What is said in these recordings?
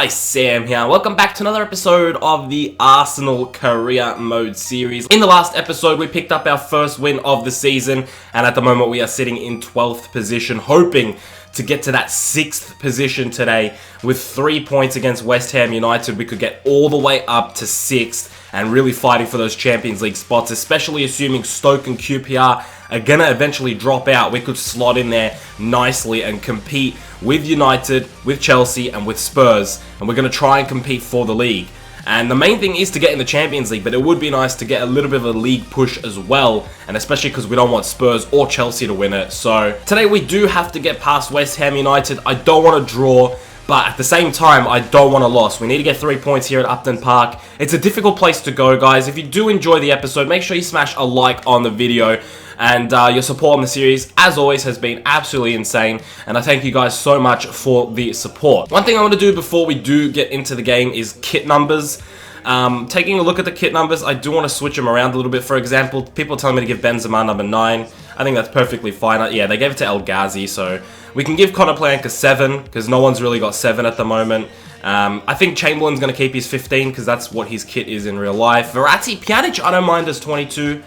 guys, Sam here. Welcome back to another episode of the Arsenal Career Mode series. In the last episode, we picked up our first win of the season, and at the moment we are sitting in 12th position, hoping to get to that 6th position today. With 3 points against West Ham United, we could get all the way up to 6th and really fighting for those Champions League spots, especially assuming Stoke and QPR are going to eventually drop out. We could slot in there nicely and compete with United, with Chelsea, and with Spurs. And we're going to try and compete for the league. And the main thing is to get in the Champions League, but it would be nice to get a little bit of a league push as well, and especially because we don't want Spurs or Chelsea to win it. So today we do have to get past West Ham United. I don't want to draw, but at the same time, I don't want to lose. We need to get 3 points here at Upton Park. It's a difficult place to go, guys. If you do enjoy the episode, make sure you smash a like on the video. And your support on the series, as always, has been absolutely insane. And I thank you guys so much for the support. One thing I want to do before we do get into the game is kit numbers. Taking a look at the kit numbers, I do want to switch them around a little bit. For example, people telling me to give Benzema number 9. I think that's perfectly fine. Yeah, they gave it to El Ghazi, so we can give Conor Plank a 7, because no one's really got 7 at the moment. I think Chamberlain's going to keep his 15, because that's what his kit is in real life. Verratti, Pjanic, I don't mind as 22.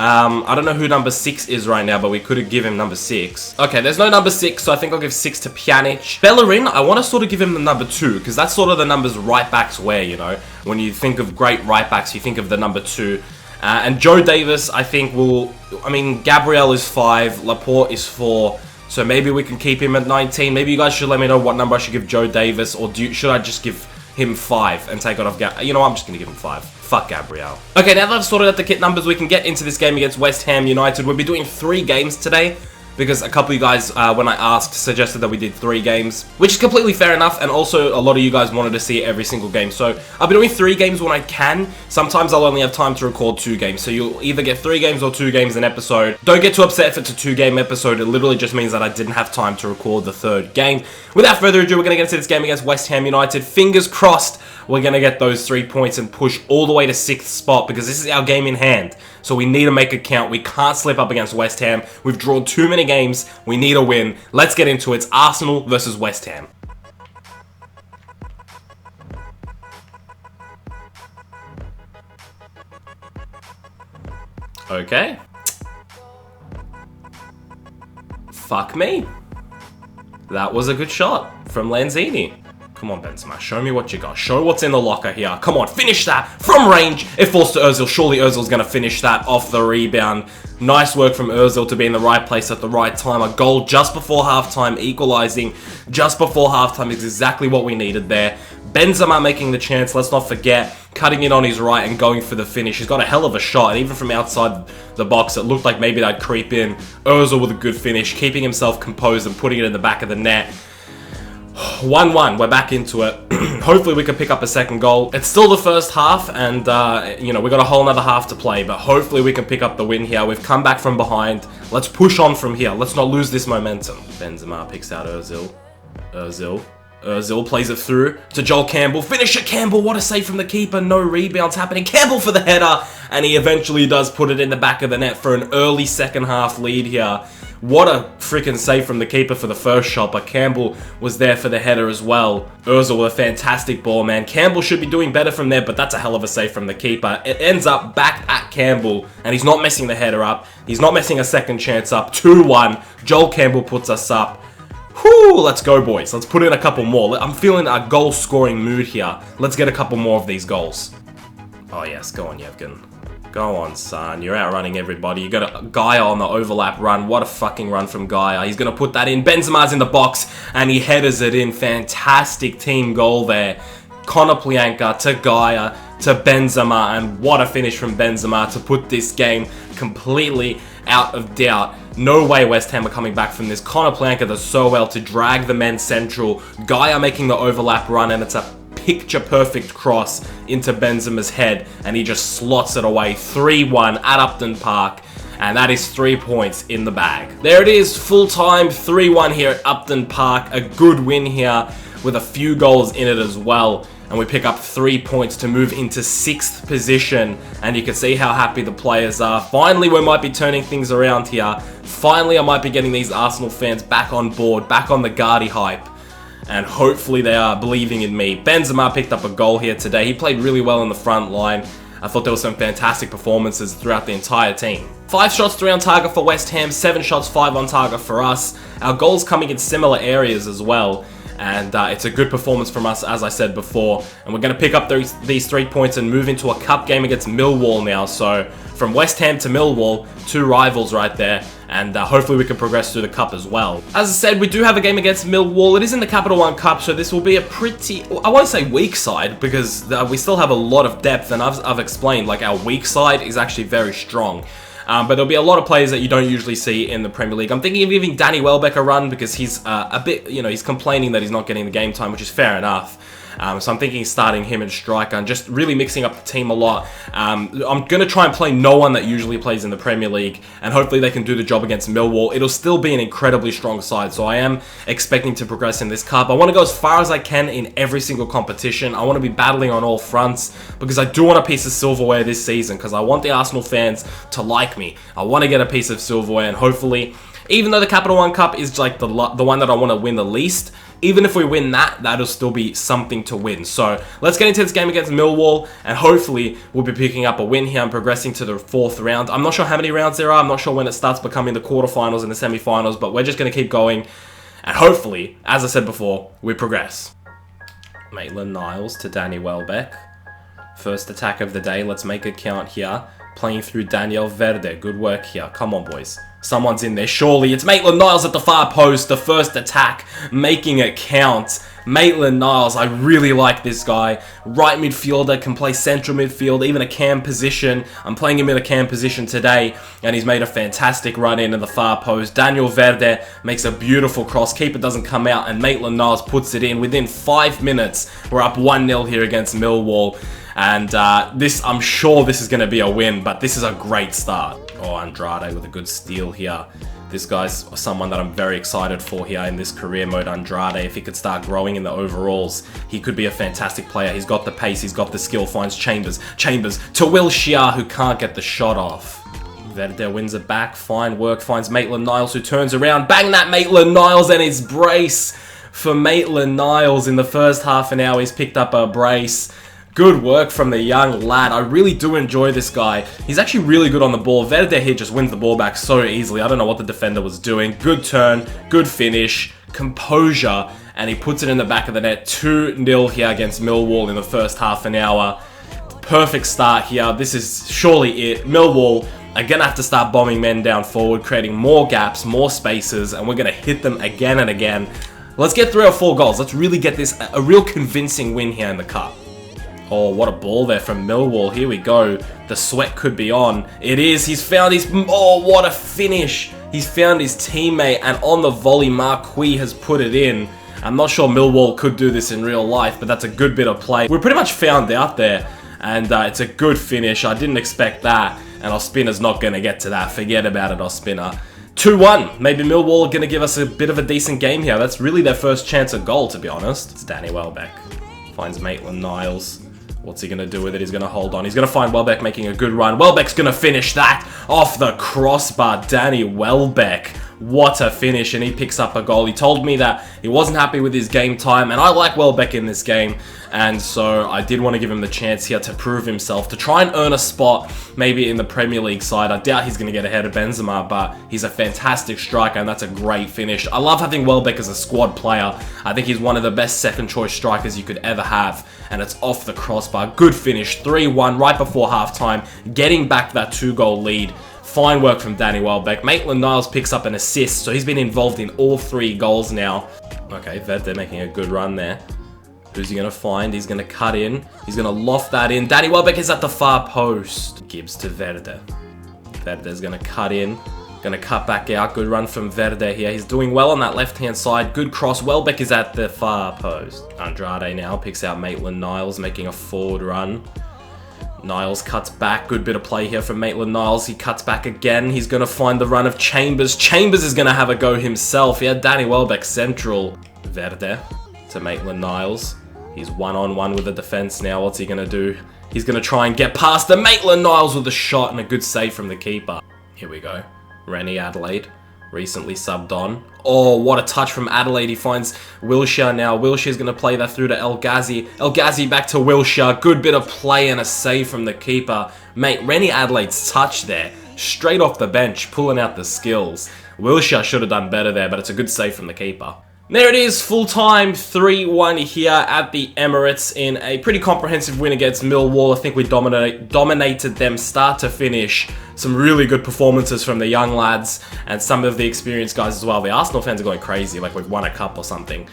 I don't know who number 6 is right now, but we could give him number 6. Okay, there's no number 6, so I think I'll give 6 to Pjanic. Bellerin, I want to sort of give him the number 2, because that's sort of the numbers right backs wear, you know. When you think of great right backs, you think of the number 2. And Joe Davis, I think Gabriel is 5, Laporte is 4, so maybe we can keep him at 19. Maybe you guys should let me know what number I should give Joe Davis, or should I just give him 5 and take it off You know what, I'm just going to give him 5. Fuck Gabriel. Okay, now that I've sorted out the kit numbers, we can get into this game against West Ham United. We'll be doing 3 games today, because a couple of you guys, when I asked, suggested that we did 3 games, which is completely fair enough, and also a lot of you guys wanted to see every single game. So I'll be doing 3 games when I can. Sometimes I'll only have time to record 2 games, so you'll either get 3 games or 2 games an episode. Don't get too upset if it's a 2-game episode. It literally just means that I didn't have time to record the 3rd game. Without further ado, we're going to get into this game against West Ham United. Fingers crossed we're going to get those 3 points and push all the way to 6th spot, because this is our game in hand. So we need to make it count. We can't slip up against West Ham. We've drawn too many games. We need a win. Let's get into it. It's Arsenal versus West Ham. Okay. Fuck me. That was a good shot from Lanzini. Come on, Benzema, show me what you got. Show what's in the locker here. Come on, finish that from range. It falls to Ozil. Surely Ozil's going to finish that off the rebound. Nice work from Ozil to be in the right place at the right time. A goal just before halftime, equalizing just before halftime is exactly what we needed there. Benzema making the chance, let's not forget, cutting in on his right and going for the finish. He's got a hell of a shot, and even from outside the box, it looked like maybe they'd creep in. Ozil with a good finish, keeping himself composed and putting it in the back of the net. 1-1, we're back into it. Hopefully we can pick up a second goal. It's still the first half, and we've got a whole another half to play, but hopefully we can pick up the win here. We've come back from behind. Let's push on from here. Let's not lose this momentum. Benzema picks out Ozil. Ozil plays it through to Joel Campbell. Finish it, Campbell. What a save from the keeper. No rebounds happening. Campbell for the header, and he eventually does put it in the back of the net for an early second half lead here. What a freaking save from the keeper for the first shot, but Campbell was there for the header as well. Ozil with a fantastic ball, man. Campbell should be doing better from there, but that's a hell of a save from the keeper. It ends up back at Campbell, and he's not messing the header up. He's not messing a second chance up. 2-1. Joel Campbell puts us up. Whew, let's go, boys. Let's put in a couple more. I'm feeling a goal-scoring mood here. Let's get a couple more of these goals. Oh, yes. Go on, Yevgen. Go on, son. You're outrunning everybody. You got a Gaia on the overlap run. What a fucking run from Gaia. He's going to put that in. Benzema's in the box, and he headers it in. Fantastic team goal there. Conor Plank to Gaia to Benzema, and what a finish from Benzema to put this game completely out of doubt. No way West Ham are coming back from this. Conor Plank does so well to drag the men central. Gaia making the overlap run, and it's a picture-perfect cross into Benzema's head, and he just slots it away. 3-1 at Upton Park, and that is 3 points in the bag. There it is, full-time 3-1 here at Upton Park. A good win here with a few goals in it as well, and we pick up 3 points to move into 6th position, and you can see how happy the players are. Finally, we might be turning things around here. Finally, I might be getting these Arsenal fans back on board, back on the Gardie hype. and hopefully they are believing in me. Benzema picked up a goal here today. He played really well in the front line. I thought there were some fantastic performances throughout the entire team. 5 shots, 3 on target for West Ham, 7 shots, 5 on target for us. Our goals coming in similar areas as well. And it's a good performance from us, as I said before. And we're going to pick up these 3 points and move into a cup game against Millwall now. So from West Ham to Millwall, 2 rivals right there. And hopefully we can progress through the cup as well. As I said, we do have a game against Millwall. It is in the Capital One Cup, so this will be a pretty, I won't say weak side, because we still have a lot of depth. And I've explained, like, our weak side is actually very strong. But there'll be a lot of players that you don't usually see in the Premier League. I'm thinking of giving Danny Welbeck a run because he's a bit, he's complaining that he's not getting the game time, which is fair enough. So I'm thinking starting him in striker and just really mixing up the team a lot. I'm going to try and play no one that usually plays in the Premier League, and hopefully they can do the job against Millwall. It'll still be an incredibly strong side, so I am expecting to progress in this cup. I want to go as far as I can in every single competition. I want to be battling on all fronts because I do want a piece of silverware this season because I want the Arsenal fans to like me. I want to get a piece of silverware, and hopefully, even though the Capital One Cup is like the one that I want to win the least, even if we win that, that'll still be something to win. So let's get into this game against Millwall, and hopefully we'll be picking up a win here and progressing to the 4th round. I'm not sure how many rounds there are. I'm not sure when it starts becoming the quarterfinals and the semi-finals, but we're just going to keep going. And hopefully, as I said before, we progress. Maitland-Niles to Danny Welbeck. First attack of the day. Let's make it count here. Playing through Daniel Verde. Good work here. Come on, boys. Someone's in there. Surely it's Maitland-Niles at the far post. The first attack. Making it count. Maitland-Niles. I really like this guy. Right midfielder. Can play central midfield. Even a cam position. I'm playing him in a cam position today. And he's made a fantastic run in the far post. Daniel Verde makes a beautiful cross. Keeper doesn't come out. And Maitland-Niles puts it in. Within 5 minutes, we're up 1-0 here against Millwall. And I'm sure this is going to be a win, but this is a great start. Oh, Andrade with a good steal here. This guy's someone that I'm very excited for here in this career mode, Andrade. If he could start growing in the overalls, he could be a fantastic player. He's got the pace, he's got the skill, finds Chambers. Chambers to Wilshere, who can't get the shot off. Verde wins it back, fine work, finds Maitland-Niles, who turns around. Bang that Maitland-Niles, and his brace for Maitland-Niles in the first half an hour. He's picked up a brace. Good work from the young lad. I really do enjoy this guy. He's actually really good on the ball. Verde here just wins the ball back so easily. I don't know what the defender was doing. Good turn, good finish, composure, and he puts it in the back of the net. 2-0 here against Millwall in the first half an hour. Perfect start here. This is surely it. Millwall are going to have to start bombing men down forward, creating more gaps, more spaces, and we're going to hit them again and again. Let's get 3 or 4 goals. Let's really get this a real convincing win here in the cup. Oh, what a ball there from Millwall. Here we go. The sweat could be on. It is. He's found his... Oh, what a finish. He's found his teammate, and on the volley, Marquis has put it in. I'm not sure Millwall could do this in real life, but that's a good bit of play. We're pretty much found out there, and it's a good finish. I didn't expect that, and Ospina's not going to get to that. Forget about it, Ospina. 2-1. Maybe Millwall are going to give us a bit of a decent game here. That's really their first chance at goal, to be honest. It's Danny Welbeck. Finds Maitland-Niles. What's he going to do with it? He's going to hold on. He's going to find Welbeck making a good run. Welbeck's going to finish that off the crossbar. Danny Welbeck. What a finish, and he picks up a goal. He told me that he wasn't happy with his game time, and I like Welbeck in this game, and so I did want to give him the chance here to prove himself, to try and earn a spot maybe in the Premier League side. I doubt he's going to get ahead of Benzema, but he's a fantastic striker, and that's a great finish. I love having Welbeck as a squad player. I think he's one of the best second choice strikers you could ever have, and it's off the crossbar. Good finish, 3-1 right before halftime, getting back that 2-goal lead. Fine work from Danny Welbeck. Maitland-Niles picks up an assist, so he's been involved in all 3 goals now. Okay, Verde making a good run there. Who's he going to find? He's going to cut in. He's going to loft that in. Danny Welbeck is at the far post. Gibbs to Verde. Verde's going to cut in. Going to cut back out. Good run from Verde here. He's doing well on that left-hand side. Good cross. Welbeck is at the far post. Andrade now picks out Maitland-Niles, making a forward run. Niles cuts back. Good bit of play here from Maitland-Niles. He cuts back again. He's going to find the run of Chambers. Chambers is going to have a go himself. He had Danny Welbeck central. Verde to Maitland-Niles. He's one-on-one with the defense now. What's he going to do? He's going to try and get past the Maitland-Niles with a shot and a good save from the keeper. Here we go. Rennie Adelaide recently subbed on. Oh, what a touch from Adelaide. He finds Wilshere now. Wilshere's going to play that through to El Ghazi. El Ghazi back to Wilshere. Good bit of play and a save from the keeper. Mate, Rennie Adelaide's touch there. Straight off the bench, pulling out the skills. Wilshere should have done better there, but it's a good save from the keeper. There it is, full-time 3-1 here at the Emirates in a pretty comprehensive win against Millwall. I think we dominated them start to finish. Some really good performances from the young lads and some of the experienced guys as well. The Arsenal fans are going crazy, like we've won a cup or something.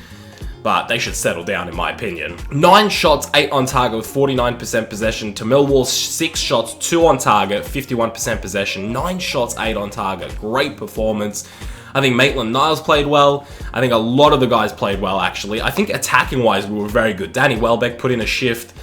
But they should settle down, in my opinion. 9 shots, 8 on target with 49% possession to Millwall's 6 shots, 2 on target, 51% possession. 9 shots, 8 on target. Great performance. I think Maitland-Niles played well. I think a lot of the guys played well, actually. I think attacking-wise, we were very good. Danny Welbeck put in a shift.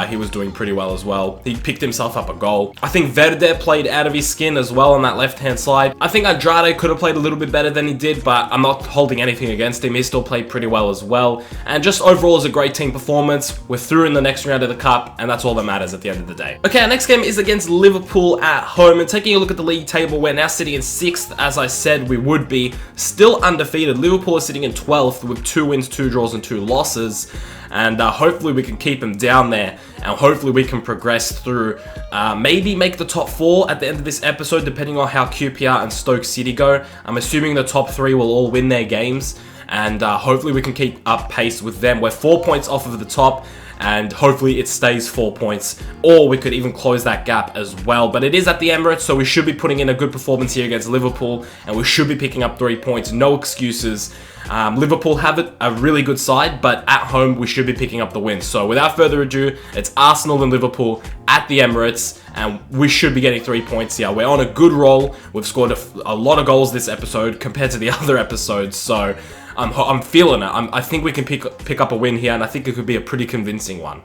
He was doing pretty well as well. He picked himself up a goal. I think Verde played out of his skin as well on that left-hand side. I think Andrade could have played a little bit better than he did, but I'm not holding anything against him. He still played pretty well as well. And just overall, is a great team performance. We're through in the next round of the Cup, and that's all that matters at the end of the day. Okay, our next game is against Liverpool at home. And taking a look at the league table, we're now sitting in 6th, as I said we would be. Still undefeated. Liverpool is sitting in 12th with 2 wins, 2 draws, and 2 losses. And hopefully we can keep them down there, and hopefully we can progress through, maybe make the top 4 at the end of this episode, depending on how QPR and Stoke City go. I'm assuming the top 3 will all win their games, and hopefully we can keep up pace with them. We're 4 points off of the top, and hopefully it stays 4 points, or we could even close that gap as well. But it is at the Emirates, so we should be putting in a good performance here against Liverpool, and we should be picking up 3 points. No excuses. Liverpool have a really good side, but at home we should be picking up the win. So without further ado, it's Arsenal and Liverpool at the Emirates, and we should be getting 3 points here. We're on a good roll. We've scored a lot of goals this episode compared to the other episodes, so I'm feeling it. I think we can pick up a win here, and I think it could be a pretty convincing one.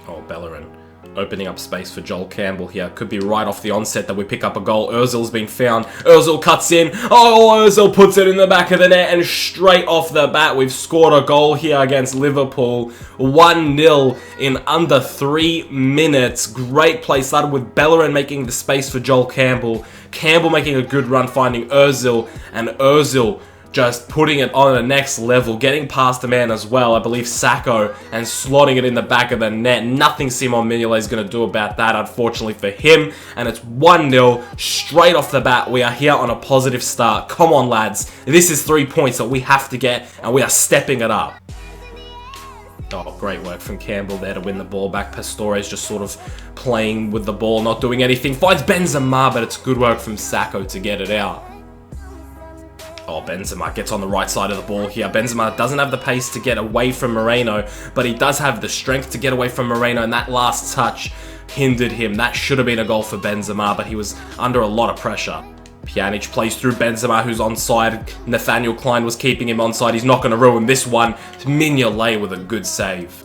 Oh, Bellerin opening up space for Joel Campbell here. Could be right off the onset that we pick up a goal. Ozil's been found. Ozil cuts in. Oh, Ozil puts it in the back of the net, and straight off the bat, we've scored a goal here against Liverpool. 1-0 in under 3 minutes. Great play. Started with Bellerin making the space for Joel Campbell. Campbell making a good run, finding Ozil, and Ozil just putting it on the next level, getting past the man as well, I believe Sacco, and slotting it in the back of the net. Nothing Simon Mignolet is going to do about that, unfortunately for him. And it's 1-0 straight off the bat. We are here on a positive start. Come on, lads. This is 3 points that we have to get, and we are stepping it up. Oh, great work from Campbell there to win the ball back. Pastore is just sort of playing with the ball, not doing anything. Finds Benzema, but it's good work from Sacco to get it out. Oh, Benzema gets on the right side of the ball here. Benzema doesn't have the pace to get away from Moreno, but he does have the strength to get away from Moreno, and that last touch hindered him. That should have been a goal for Benzema, but he was under a lot of pressure. Pjanic plays through Benzema, who's onside. Nathaniel Klein was keeping him onside. He's not going to ruin this one. Mignolet with a good save.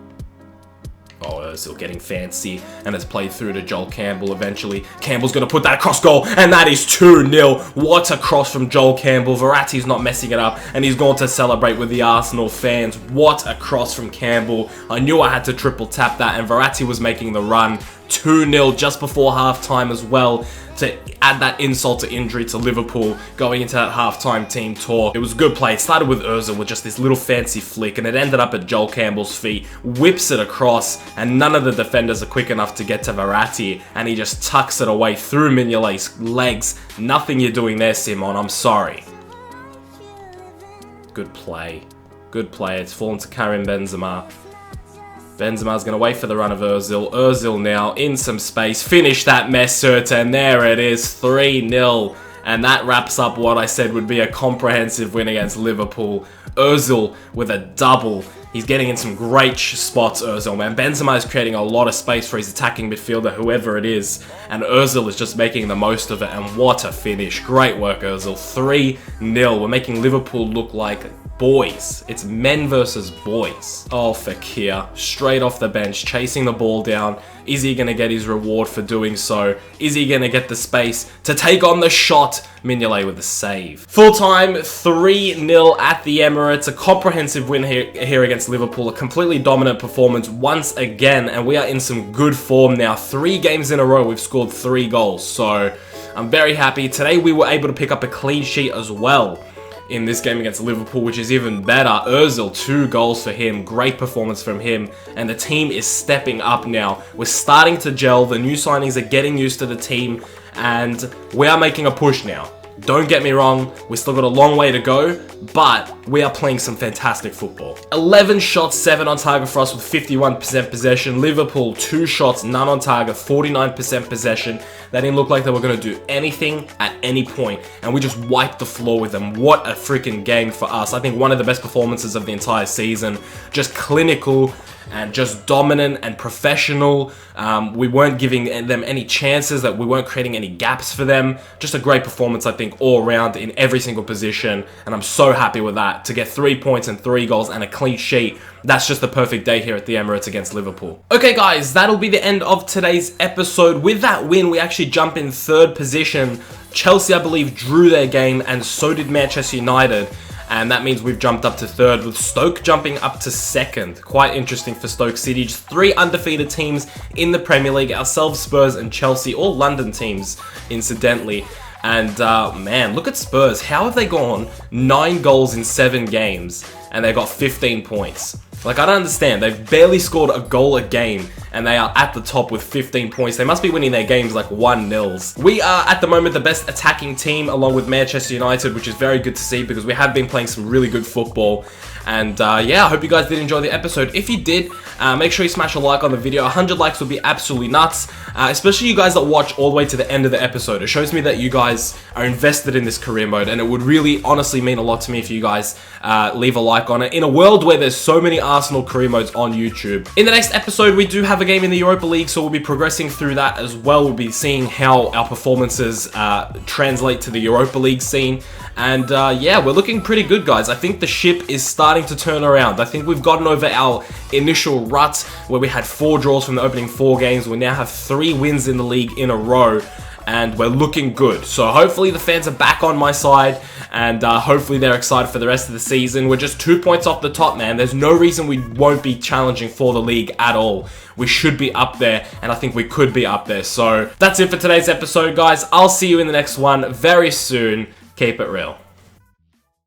Oh, Ozil getting fancy, and it's played through to Joel Campbell eventually. Campbell's going to put that across goal, and that is 2-0. What a cross from Joel Campbell. Verratti's not messing it up, and he's going to celebrate with the Arsenal fans. What a cross from Campbell. I knew I had to triple tap that, and Verratti was making the run. 2-0 just before half-time as well, to add that insult to injury to Liverpool going into that half-time team talk. It was a good play. It started with Ozil with just this little fancy flick, and it ended up at Joel Campbell's feet. Whips it across, and none of the defenders are quick enough to get to Verratti, and he just tucks it away through Mignolet's legs. Nothing you're doing there, Simon. I'm sorry. Good play. Good play. It's fallen to Karim Benzema. Benzema's going to wait for the run of Ozil. Ozil now in some space. Finish that mess, Serta, and there it is, 3-0. And that wraps up what I said would be a comprehensive win against Liverpool. Ozil with a double. He's getting in some great spots, Ozil, man. Benzema is creating a lot of space for his attacking midfielder, whoever it is. And Ozil is just making the most of it. And what a finish. Great work, Ozil. 3-0. We're making Liverpool look like boys. It's men versus boys. Oh, Fekir, straight off the bench, chasing the ball down. Is he going to get his reward for doing so? Is he going to get the space to take on the shot? Mignolet with the save. Full time, 3-0 at the Emirates. A comprehensive win here against Liverpool. A completely dominant performance once again. And we are in some good form now. 3 games in a row, we've scored 3 goals. So I'm very happy. Today we were able to pick up a clean sheet as well in this game against Liverpool, which is even better. Ozil, 2 goals for him. Great performance from him. And the team is stepping up now. We're starting to gel. The new signings are getting used to the team. And we are making a push now. Don't get me wrong, we still got a long way to go, but we are playing some fantastic football. 11 shots, 7 on target for us with 51% possession. Liverpool, 2 shots, none on target, 49% possession. They didn't look like they were going to do anything at any point, and we just wiped the floor with them. What a freaking game for us. I think one of the best performances of the entire season. Just clinical and just dominant and professional. We weren't giving them any chances, that we weren't creating any gaps for them. Just a great performance, I think, all around in every single position, and I'm so happy with that. To get 3 points and 3 goals and a clean sheet, that's just the perfect day here at the Emirates against Liverpool. Okay guys, that'll be the end of today's episode. With that win, we actually jump in 3rd position. Chelsea, I believe, drew their game, and so did Manchester United. And that means we've jumped up to 3rd, with Stoke jumping up to 2nd. Quite interesting for Stoke City. Just 3 undefeated teams in the Premier League. Ourselves, Spurs and Chelsea, all London teams, incidentally. And man, look at Spurs. How have they gone 9 goals in 7 games and they got 15 points? Like, I don't understand. They've barely scored a goal a game, and they are at the top with 15 points. They must be winning their games like 1-0s. We are, at the moment, the best attacking team, along with Manchester United, which is very good to see because we have been playing some really good football. And yeah, I hope you guys did enjoy the episode. If you did, make sure you smash a like on the video. 100 likes would be absolutely nuts, especially you guys that watch all the way to the end of the episode. It shows me that you guys are invested in this career mode, and it would really, honestly mean a lot to me if you guys leave a like on it. In a world where there's so many Arsenal career modes on YouTube. In the next episode, we do have a game in the Europa League, so we'll be progressing through that as well. We'll be seeing how our performances translate to the Europa League scene. And yeah, we're looking pretty good, guys. I think the ship is starting to turn around. I think we've gotten over our initial rut where we had 4 draws from the opening 4 games. We now have 3 wins in the league in a row, and we're looking good. So hopefully the fans are back on my side, and hopefully they're excited for the rest of the season. We're just 2 points off the top, man. There's no reason we won't be challenging for the league at all. We should be up there, and I think we could be up there. So that's it for today's episode, guys. I'll see you in the next one very soon. Keep it real.